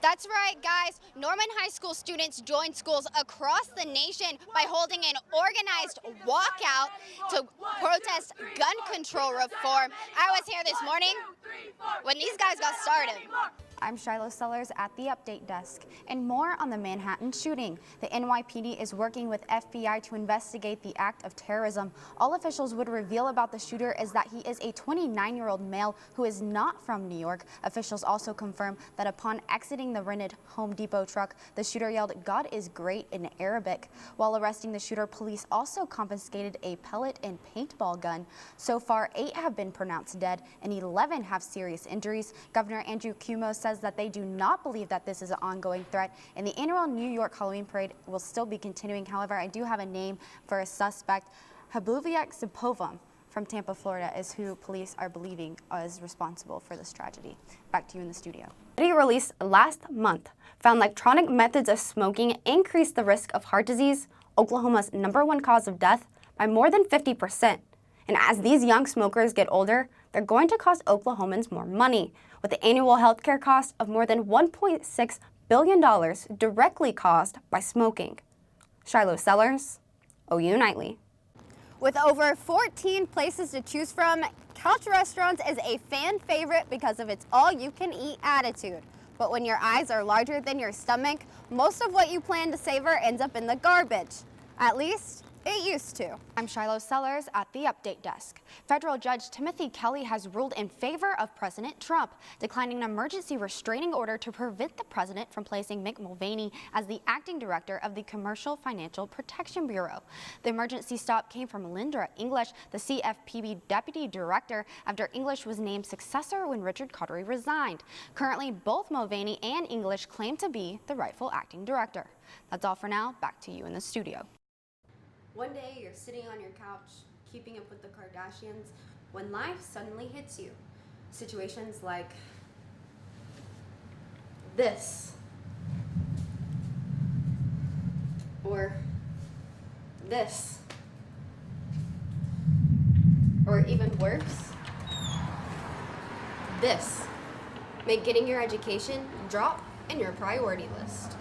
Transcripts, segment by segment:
That's right, guys. Norman High School students joined schools across the nation by holding an organized walkout to protest gun control reform. I was here this morning when these guys got started. I'm Shiloh at the update desk. And more on the Manhattan shooting. The NYPD is working with FBI to investigate the act of terrorism. All officials would reveal about the shooter is that he is a 29-year-old male who is not from New York. Officials also confirm that upon exiting the rented Home Depot truck, the shooter yelled, "God is great" in Arabic. While arresting the shooter, police also confiscated a pellet and paintball gun. So far, 8 have been pronounced dead and 11 have serious injuries. Governor Andrew Cuomo says that they do not believe that this is an ongoing threat, and the annual New York Halloween parade will still be continuing. However, I do have a name for a suspect. Habluviak Zipovam from Tampa, Florida, is who police are believing is responsible for this tragedy. Back to you in the studio. A study released last month found electronic methods of smoking increase the risk of heart disease, Oklahoma's #1 cause of death, by more than 50%. And as these young smokers get older, they're going to cost Oklahomans more money, with the annual healthcare cost of more than $1.6 billion directly caused by smoking. Shiloh Sellers, OU Nightly. With over 14 places to choose from, Couch Restaurants is a fan favorite because of its all-you-can-eat attitude. But when your eyes are larger than your stomach, most of what you plan to savor ends up in the garbage. At least, it used to. I'm Shiloh Sellers at the update desk. Federal Judge Timothy Kelly has ruled in favor of President Trump, declining an emergency restraining order to prevent the president from placing Mick Mulvaney as the acting director of the Commercial Financial Protection Bureau. The emergency stop came from Linda English, the CFPB deputy director, after English was named successor when Richard Carteret resigned. Currently, both Mulvaney and English claim to be the rightful acting director. That's all for now. Back to you in the studio. One day you're sitting on your couch, keeping up with the Kardashians, when life suddenly hits you. Situations like this, or this, or even worse, this, make getting your education drop in your priority list.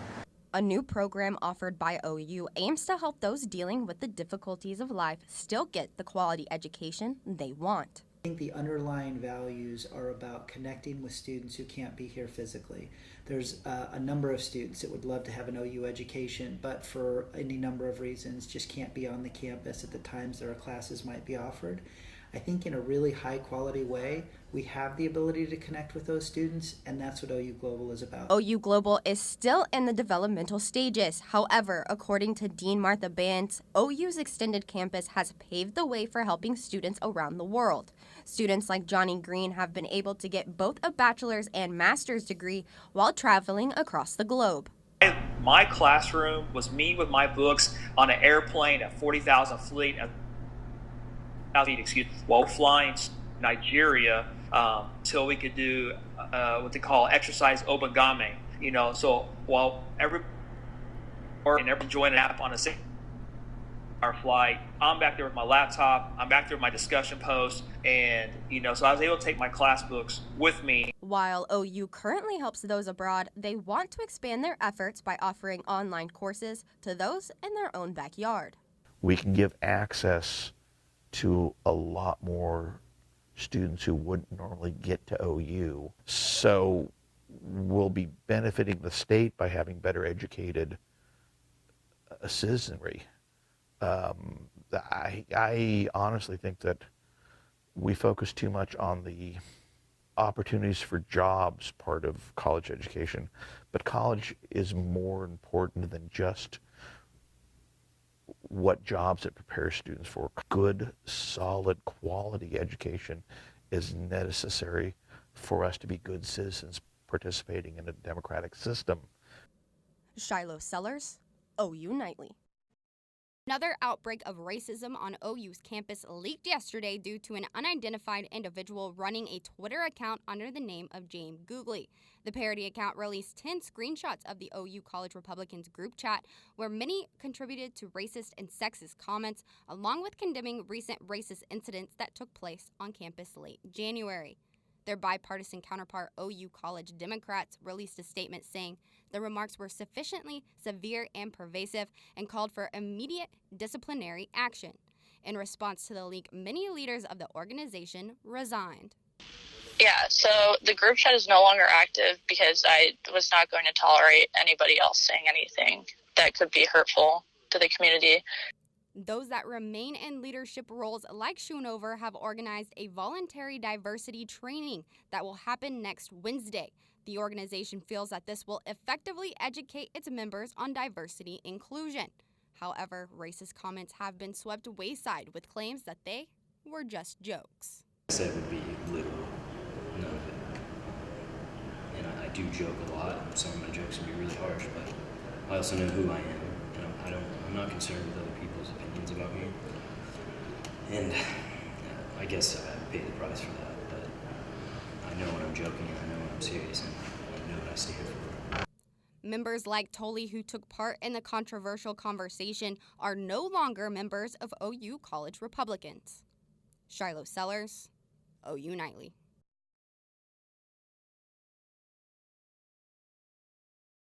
A new program offered by OU aims to help those dealing with the difficulties of life still get the quality education they want. I think the underlying values are about connecting with students who can't be here physically. There's a number of students that would love to have an OU education, but for any number of reasons just can't be on the campus at the times that our classes might be offered. I think in a really high quality way, we have the ability to connect with those students, and that's what OU Global is about. OU Global is still in the developmental stages. However, according to Dean Martha Bantz, OU's extended campus has paved the way for helping students around the world. Students like Johnny Green have been able to get both a bachelor's and master's degree while traveling across the globe. My classroom was me with my books on an airplane at 40,000 feet, while flying to Nigeria till we could do what they call exercise obagame. So while everyone enjoying an app on a 6-hour flight, I'm back there with my laptop, I'm back there with my discussion posts, and so I was able to take my class books with me. While OU currently helps those abroad, they want to expand their efforts by offering online courses to those in their own backyard. We can give access to a lot more students who wouldn't normally get to OU. So we'll be benefiting the state by having better educated citizenry. I honestly think that we focus too much on the opportunities for jobs part of college education, but college is more important than just what jobs it prepares students for. Good, solid, quality education is necessary for us to be good citizens participating in a democratic system. Shiloh Sellers, OU Nightly. Another outbreak of racism on OU's campus leaked yesterday due to an unidentified individual running a Twitter account under the name of James Googly. The parody account released 10 screenshots of the OU College Republicans group chat, where many contributed to racist and sexist comments, along with condemning recent racist incidents that took place on campus late January. Their bipartisan counterpart, OU College Democrats, released a statement saying the remarks were sufficiently severe and pervasive and called for immediate disciplinary action. In response to the leak, many leaders of the organization resigned. Yeah, so the group chat is no longer active because I was not going to tolerate anybody else saying anything that could be hurtful to the community. Those that remain in leadership roles like Schoonover have organized a voluntary diversity training that will happen next Wednesday. The organization feels that this will effectively educate its members on diversity inclusion. However, racist comments have been swept wayside with claims that they were just jokes. I said would be literal, none of it. And I do joke a lot, and some of my jokes can be really harsh, but I also know who I am, and I'm not concerned with other people's opinions about me. And I guess I pay the price for that, but I know when I'm joking, and I know when I'm serious, and I know what I stand for. Members like Tolley, who took part in the controversial conversation, are no longer members of OU College Republicans. Shiloh Sellers, OU Nightly.